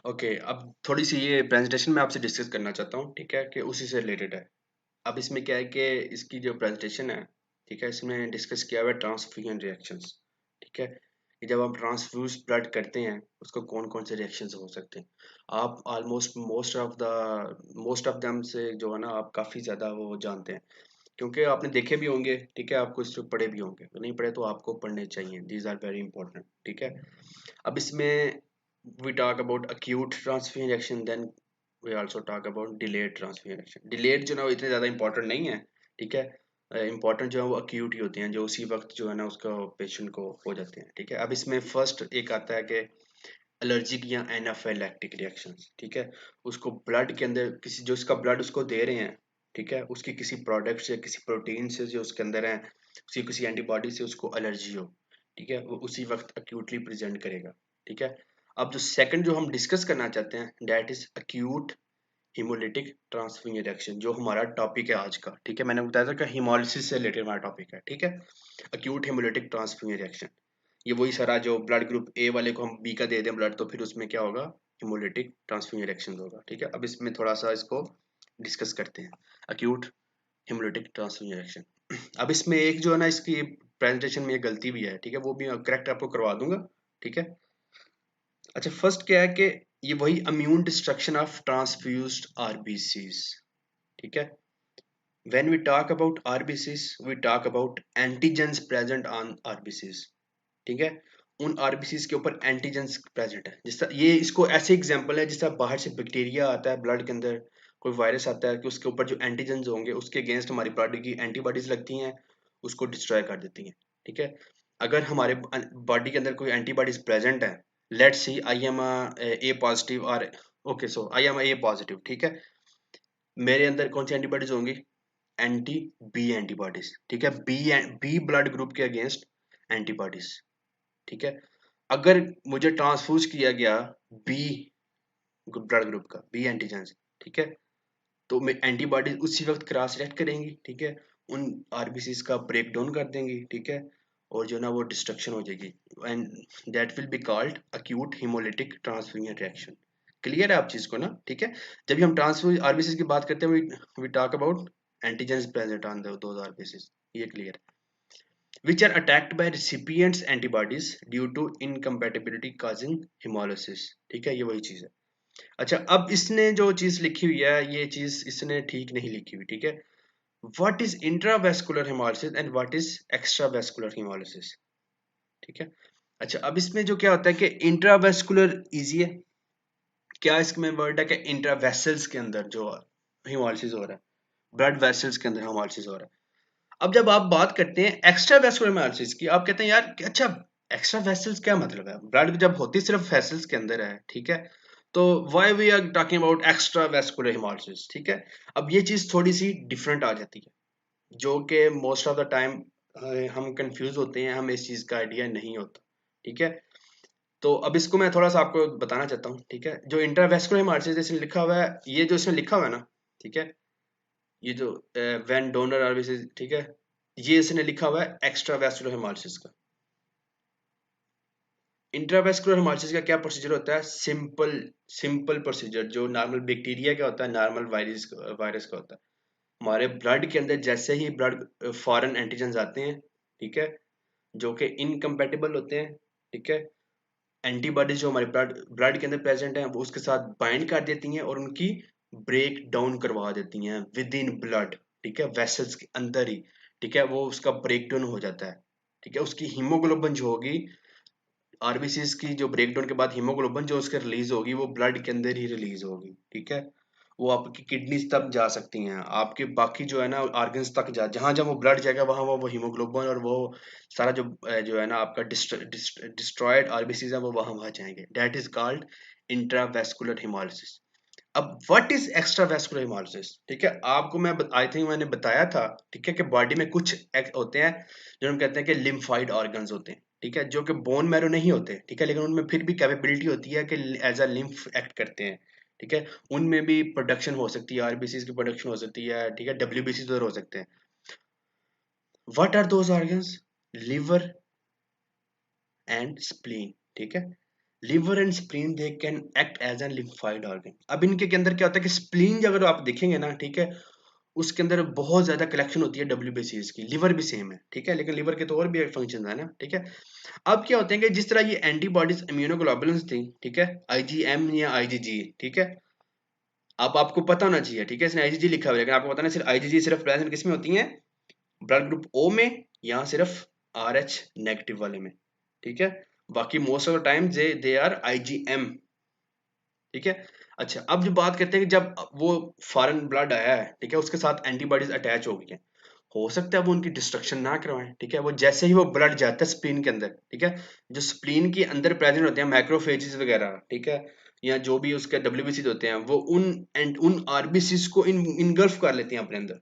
Okay, अब थोड़ी सी ये प्रेजेंटेशन मैं आपसे डिस्कस करना चाहता हूँ, ठीक है, कि उसी से रिलेटेड है। अब इसमें क्या है कि इसकी जो प्रेजेंटेशन है, ठीक है, इसमें डिस्कस किया हुआ है ट्रांसफ्यूजन रिएक्शंस, ठीक है, कि जब हम ट्रांसफ्यूज ब्लड करते हैं उसको कौन कौन से रिएक्शंस हो सकते हैं। आप ऑलमोस्ट मोस्ट ऑफ दम से जो है ना, आप काफ़ी ज़्यादा वो जानते हैं, क्योंकि आपने देखे भी होंगे, ठीक है, आपको इससे पढ़े भी होंगे, तो नहीं पढ़े तो आपको पढ़ने चाहिए, दीज आर वेरी इंपॉर्टेंट, ठीक है। अब इसमें we talk about acute transfusion reaction, then we also talk about delayed transfusion reaction. delayed जो ना वो इतने ज़्यादा इंपॉर्टेंट नहीं है, ठीक है। इंपॉर्टेंट जो है वो acute ही होते हैं, जो उसी वक्त जो है ना उसका पेशेंट को हो जाते हैं, ठीक है। अब इसमें फर्स्ट एक आता है कि एलर्जिक या एनाफिलैक्टिक रिएक्शंस, ठीक है। उसको ब्लड के अंदर किसी जो इसका ब्लड उसको दे रहे हैं, ठीक है, उसकी किसी प्रोडक्ट से किसी प्रोटीन से जो उसके अंदर है, उसकी किसी एंटीबॉडी से उसको एलर्जी हो, ठीक है, वो उसी वक्त अक्यूटली प्रेजेंट करेगा, ठीक है। अब जो सेकंड जो हम डिस्कस करना चाहते हैं, that is acute haemolytic transfusion reaction, जो हमारा टॉपिक है आज का, ठीक है। मैंने बताया था कि हिमोलिसिस से रिलेटेड हमारा टॉपिक है, ठीक है। अक्यूट हिमोलिटिक ट्रांसफ्यूजन रिएक्शन, ये वही सारा जो ब्लड ग्रुप ए वाले को हम बी का दे दें ब्लड, तो फिर उसमें क्या होगा, हिमोलिटिक ट्रांसफ्यूजन रिएक्शन होगा, ठीक है। अब इसमें थोड़ा सा इसको डिस्कस करते हैं, अक्यूट हिमोलिटिक ट्रांसफ्यूजन रिएक्शन। अब इसमें एक जो है ना इसकी प्रेजेंटेशन में एक गलती भी है, ठीक है, वो भी करेक्ट आपको करवा दूंगा, ठीक है। अच्छा, फर्स्ट क्या है कि ये वही immune destruction of transfused RBCs, ठीक है। When we talk about RBCs we talk about antigens present on RBCs, ठीक है। उन आरबीसीज के ऊपर एंटीजेंस प्रेजेंट है, जिस तरह ये इसको ऐसे एग्जांपल है जिस तरह बाहर से बैक्टीरिया आता है ब्लड के अंदर, कोई वायरस आता है, कि उसके ऊपर जो एंटीजेंस होंगे उसके अगेंस्ट हमारी बॉडी की एंटीबॉडीज लगती हैं, उसको डिस्ट्रॉय कर देती हैं, ठीक है। अगर हमारे बॉडी के अंदर कोई एंटीबॉडीज प्रेजेंट है, let's see I am A positive और okay, so I am A positive, ठीक है। मेरे अंदर कौन सी एंटीबॉडीज होंगी, एंटी बी एंटीबॉडीज, ठीक है, बी ब्लड ग्रुप के अगेंस्ट एंटीबॉडीज, ठीक है। अगर मुझे ट्रांसफ्यूज किया गया बी ब्लड ग्रुप का बी एंटीजेंस, ठीक है, तो एंटीबॉडीज उसी वक्त क्रॉस रिएक्ट करेंगी, ठीक है, उन आरबीसीज का ब्रेक डाउन कर देंगी, ठीक है, और जो ना वो डिस्ट्रक्शन हो जाएगी, and that will be called acute haemolytic transfusion reaction. Clear है आप चीज को ना, ठीक है। जब भी हम ट्रांसफ्यूज आरबीसीज की बात करते हैं, we talk about antigens present on those RBCs, ये clear, which are attacked by recipients antibodies due to incompatibility causing hemolysis, ठीक है, ये वही चीज है। अच्छा, अब इसने जो चीज लिखी हुई है, ये चीज इसने ठीक नहीं लिखी हुई, ठीक है। What is intravascular haemolysis and what is extravascular haemolysis, ठीक है। अच्छा, अब इसमें जो क्या होता है कि इंट्रावेस्कुलर इजी है, क्या इसमें वर्ड है कि इंट्रावेसल्स के अंदर जो हेमोलिसिस हो रहा है, ब्लड वेसल्स के अंदर हेमोलिसिस हो रहा है। अब जब आप बात करते हैं एक्स्ट्रा वेस्कुलर हेमोलिसिस की, आप कहते हैं यार कि अच्छा, एक्स्ट्रा वेसल्स क्या मतलब है, ब्लड जब होती सिर्फ वेसल्स के अंदर है, ठीक है, तो why we are talking about extra vascular haemolysis, ठीक है। अब ये चीज थोड़ी सी डिफरेंट आ जाती है, जो कि मोस्ट ऑफ द टाइम हम कंफ्यूज होते हैं, हमें इस चीज का आइडिया नहीं होता, ठीक है। तो अब इसको मैं थोड़ा सा आपको बताना चाहता हूँ, ठीक है। जो इंट्रावेस्कुलर हेमोलिसिस इसमें लिखा हुआ है, ये जो इसमें लिखा हुआ है ना, ठीक है, ये जो व्हेन डोनर आरबीसी, ठीक है, ये इसने लिखा हुआ है एक्स्ट्रा वेस्कुलर हेमोलिसिस का। इंट्रावेस्कुलर हेमोलिसिस का क्या प्रोसीजर होता है, सिंपल सिंपल प्रोसीजर, जो नॉर्मल बैक्टीरिया का होता है, नॉर्मल वायरस वायरस का होता है। हमारे ब्लड के अंदर जैसे ही ब्लड फॉरेन एंटीजन्स आते हैं, ठीक है, जो कि इनकम्पेटिबल होते हैं, ठीक है, एंटीबॉडीज जो हमारे ब्लड ब्लड के अंदर प्रेजेंट हैं वो उसके साथ बाइंड कर देती हैं और उनकी ब्रेक डाउन करवा देती हैं विद इन ब्लड, ठीक है, वेसल्स के अंदर ही, ठीक है, वो उसका ब्रेक डाउन हो जाता है, ठीक है। उसकी हीमोग्लोबिन जो होगी, आरबीसीज की जो ब्रेक डाउन के बाद हीमोग्लोबिन जो उसके रिलीज होगी, वो ब्लड के अंदर ही रिलीज होगी, ठीक है। वो आपकी किडनीज तक जा सकती हैं, आपके बाकी जो है ना ऑर्गन्स तक जहां जहां वो ब्लड जाएगा वहां वो हीमोग्लोबिन और वो सारा जो है ना आपका डिस्ट्रॉयड आरबीसीज है, वो वहां वहां जाएंगे, that is called intravascular haemolysis. अब what is extra vascular haemolysis, ठीक है, आपको मैं आई थिंक मैंने बताया था, ठीक है, कि बॉडी में कुछ होते हैं जो हम कहते हैं कि लिम्फाइड ऑर्गन्स होते हैं, ठीक है, जो कि बोन मैरो नहीं होते, ठीक है, लेकिन उनमें फिर भी कैपेबिलिटी होती है कि एज अ लिम्फ एक्ट करते हैं, ठीक है। उनमें भी प्रोडक्शन हो सकती है, आरबीसी की प्रोडक्शन हो सकती है, ठीक है, डब्ल्यूबीसी तो हो सकते हैं। What are those organs, liver and spleen, ठीक है। Liver and spleen they can act as an lymphoid organ. अब इनके के अंदर क्या होता है कि स्प्लीन अगर आप देखेंगे ना, ठीक है, उसके अंदर बहुत ज्यादा कलेक्शन होती है डब्ल्यूबीसीएस की। लिवर भी सेम है, ठीक है, लेकिन लिवर के तो और भी फंक्शन है ना, ठीक है। अब क्या होते हैं कि जिस तरह ये एंटीबॉडीज इम्यूनोग्लोबुलिन्स थी, ठीक है, आईजीएम या आईजीजी, ठीक है, अब आपको पता होना चाहिए, ठीक है, इसने आईजीजी लिखा हुआ है, लेकिन आपको पता नहीं सिर्फ आईजीजी सिर्फ प्रेजेंट किस में होती है, ब्लड ग्रुप ओ में, या सिर्फ आरएच नेगेटिव वाले में, ठीक है। बाकी most of the time they are IgM, ठीक है। अच्छा, अब जो बात करते हैं कि जब वो फॉरेन ब्लड आया है, ठीक है, उसके साथ एंटीबॉडीज अटैच हो गई है, हो सकता है वो उनकी डिस्ट्रक्शन ना करवाएं, ठीक है। वो जैसे ही वो ब्लड जाता है स्प्लीन के अंदर, ठीक है, जो स्प्लीन के अंदर प्रेजेंट होते हैं मैक्रोफेजेस वगैरह, ठीक है, या जो भी उसके डब्ल्यूबीसी होते हैं, वो उन आरबीसीज को इनगल्फ कर लेते हैं अपने अंदर,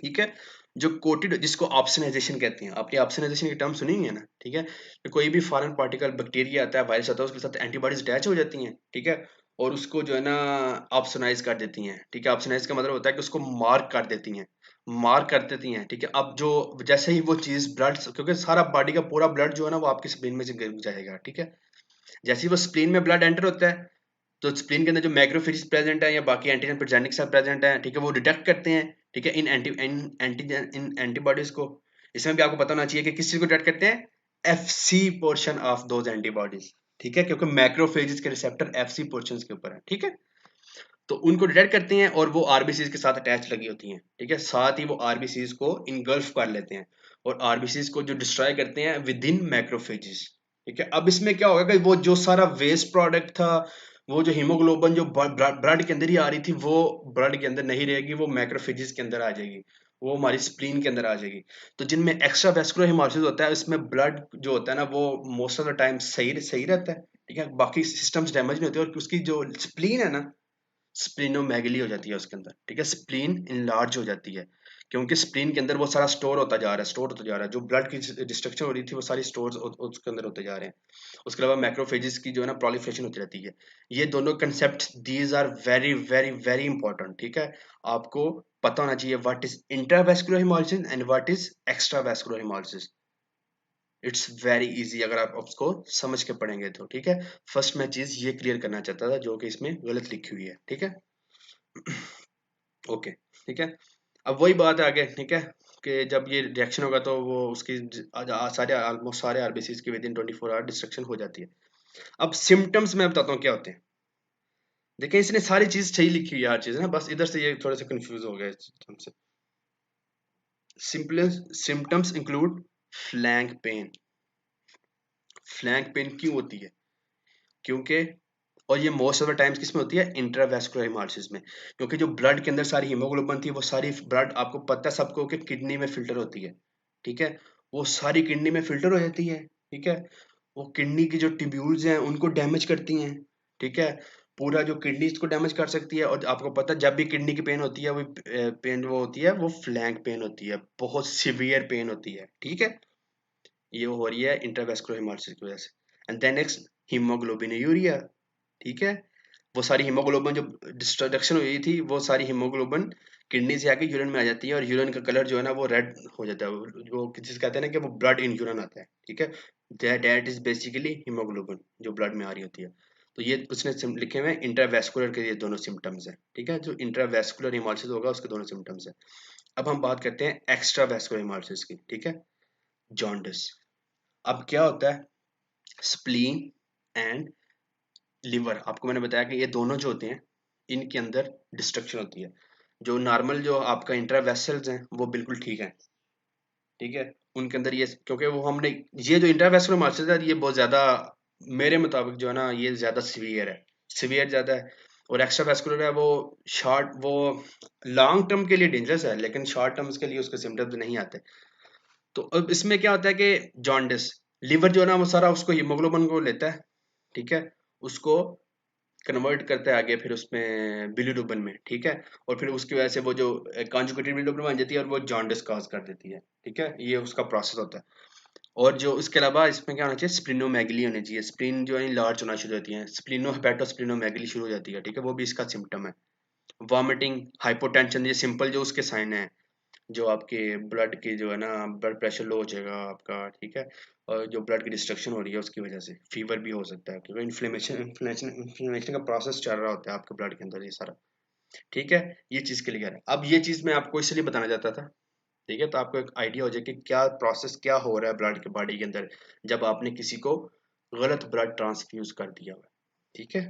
ठीक है। जो कोटेड, जिसको ऑप्सनाइजेशन कहते हैं, आपने ऑप्सनाइजेशन की टर्म सुनी है ना, ठीक है, कि कोई भी फॉरेन पार्टिकल, बैक्टीरिया आता है, वायरस आता है, उसके साथ एंटीबॉडीज अटैच हो जाती हैं, ठीक है, और उसको जो है ना ऑप्सनाइज कर देती हैं, ठीक है। ऑप्सनाइज का मतलब होता है कि उसको मार्क कर देती हैं, मार्क कर देती हैं, ठीक है। अब जो जैसे ही वो चीज ब्लड, क्योंकि सारा बॉडी का पूरा ब्लड जो है ना वो आपके स्प्लीन में से जाएगा, ठीक है। जैसे ही वो स्प्लीन में ब्लड एंटर होता है, तो स्प्लीन के अंदर जो मैक्रोफेजेस प्रेजेंट है या बाकी एंटीजन प्रेजेंटिंग सेल प्रेजेंट है, ठीक है, वो डिटेक्ट करते हैं, ठीक है, इन एंटीबॉडीज को। इसमें भी आपको पता होना चाहिए कि किस चीज को डिटेक्ट करते हैं, FC portion of those antibodies, ठीक है, क्योंकि मैक्रोफेजेस के रिसेप्टर एफसी पोर्शन के ऊपर है, ठीक है। तो उनको डिटेक्ट करते हैं और वो आरबीसीज के साथ अटैच लगी होती हैं, ठीक है, साथ ही वो आरबीसीज को इनगल्फ कर लेते हैं और आरबीसीज को जो डिस्ट्रॉय करते हैं विद इन मैक्रोफेजेस, ठीक है। अब इसमें क्या होगा कि वो जो सारा वेस्ट प्रोडक्ट था, वो जो हीमोग्लोबिन जो ब्लड के अंदर ही आ रही थी, वो ब्लड के अंदर नहीं रहेगी, वो मैक्रोफेजेस के अंदर आ जाएगी, वो हमारी स्प्लीन के अंदर आ जाएगी। तो जिनमें एक्स्ट्रा वेस्कुलर हेमोलिसिस होता है, उसमें ब्लड जो होता है ना वो मोस्ट ऑफ द टाइम सही सही रहता है, ठीक है, बाकी सिस्टम्स डैमेज नहीं होते, और उसकी जो स्प्लीन है ना, स्प्लीनोमेगली हो जाती है उसके अंदर, ठीक है, स्प्लीन इनलार्ज हो जाती है, क्योंकि स्प्लीन के अंदर वो सारा स्टोर होता जा रहा है, स्टोर होता जा रहा है, जो ब्लड की डिस्ट्रक्शन हो रही थी वो सारी स्टोर उसके अंदर होते जा रहे हैं। उसके अलावा मैक्रोफेजेस की जो है ना प्रोलिफरेशन होती रहती है। ये दोनों concept, these are very very very important, ठीक है। आपको पता होना चाहिए what is intravascular haemolysis and what is extravascular haemolysis. It's very easy अगर आप उसको समझ के पढ़ेंगे तो, ठीक है। फर्स्ट मैं चीज ये क्लियर करना चाहता था जो कि इसमें गलत लिखी हुई है, ठीक है। ओके, ठीक है। अब वही बात है आगे, ठीक है, कि जब ये रिएक्शन होगा तो वो उसकी सारे ऑलमोस्ट सारे आरबीसीज की विद इन 24 आवर डिस्ट्रक्शन हो जाती है। अब सिम्टम्स मैं बताता हूँ क्या होते हैं। देखिए इसने सारी चीज सही लिखी हुई है, हर चीज ना, बस इधर से ये थोड़ा सा कंफ्यूज हो गया हमसे। Simple symptoms include flank pain. Flank pain क्यों होती है? क्योंकि, और ये मोस्ट ऑफ द टाइम्स किसमें होती है, इंट्रावेस्कुलर हेमोलिसिस में, क्योंकि जो ब्लड के अंदर सारी हीमोग्लोबिन थी वो सारी ब्लड, आपको पता है सबको कि किडनी में फिल्टर होती है, ठीक है, वो सारी किडनी में फिल्टर हो जाती है, ठीक है। वो किडनी की जो ट्यूब्यूल्स हैं उनको डैमेज करती हैं, ठीक है, पूरा जो किडनी को डैमेज कर सकती है। और आपको पता है जब भी किडनी की पेन होती है, वो पेन वो होती है, वो फ्लैंक पेन होती है, बहुत सीवियर पेन होती है, ठीक है। ये हो रही है इंट्रावेस्कुलर हेमोलिसिस की वजह से। एंड देन नेक्स्ट, हीमोग्लोबिनूरिया, ठीक है, वो सारी हीमोग्लोबिन जो डिस्ट्रक्शन हुई थी, वो सारी हीमोग्लोबिन किडनी से आके यूरिन में आ जाती है, और यूरिन का कलर जो है ना वो रेड हो जाता है, वो जिसे कहते हैं ना कि वो ब्लड इन यूरिन आता है, ठीक है। दैट इज बेसिकली हीमोग्लोबिन जो ब्लड में आ रही होती है। तो ये उसने लिखे हुए हैं इंट्रावेस्कुलर के, ये दोनों सिम्टम्स हैं, ठीक है, जो इंट्रावेस्कुलर हेमोलिसिस होगा उसके दोनों सिम्टम्स हैं। अब हम बात करते हैं एक्स्ट्रा वेस्कुलर हेमोलिसिस की, ठीक है, जॉन्डिस। अब क्या होता है, स्प्लीन एंड लिवर, आपको मैंने बताया कि ये दोनों जो होते हैं इनके अंदर डिस्ट्रक्शन होती है। जो नॉर्मल जो आपका इंट्रावेसल्स हैं वो बिल्कुल ठीक है, ठीक है, उनके अंदर ये, क्योंकि वो हमने, ये जो इंट्रावेस्कुलर मार्सेस है ये बहुत ज्यादा, मेरे मुताबिक जो है ना ये ज्यादा सीवियर है, सीवियर ज्यादा है। और एक्स्ट्रा वेस्कुलर है वो शॉर्ट, वो लॉन्ग टर्म के लिए डेंजरस है, लेकिन शॉर्ट टर्म्स के लिए उसके सिम्टम्स नहीं आते। तो अब इसमें क्या होता है कि जॉन्डिस, लिवर जो है ना वो सारा उसको हीमोग्लोबिन को लेता है, ठीक है, उसको कन्वर्ट करता है आगे फिर उसमें बिलीरुबिन में, ठीक है, और फिर उसकी वजह से वो जो कॉन्जुगेटेड बिलीरुबिन बन जाती है और वो जॉन्डिस कॉज कर देती है, ठीक है, ये उसका प्रोसेस होता है। और जो इसके अलावा इसमें क्या होना चाहिए, स्प्लिनोमेगली होनी चाहिए, स्प्लिन जो है लार्ज होना शुरू होती है, स्प्लिनो हेपेटोस्प्लिनोमेगली शुरू हो जाती है, ठीक है, वो भी इसका सिम्टम है। वॉमिटिंग, हाइपोटेंशन, ये सिंपल जो उसके साइन है, जो आपके ब्लड की जो है ना, ब्लड प्रेशर लो हो जाएगा आपका, ठीक है। और जो ब्लड की डिस्ट्रक्शन हो रही है उसकी वजह से फीवर भी हो सकता है, क्योंकि इन्फ्लेमेशन का प्रोसेस चल रहा होता है आपके ब्लड के अंदर ये सारा, ठीक है। ये चीज़ क्लियर है। अब ये चीज़ मैं आपको इसलिए बताना चाहता था, ठीक है, तो आपको एक आइडिया हो जाए कि क्या प्रोसेस क्या हो रहा है ब्लड के बॉडी के अंदर जब आपने किसी को गलत ब्लड ट्रांसफ्यूज कर दिया हुआ है, ठीक है।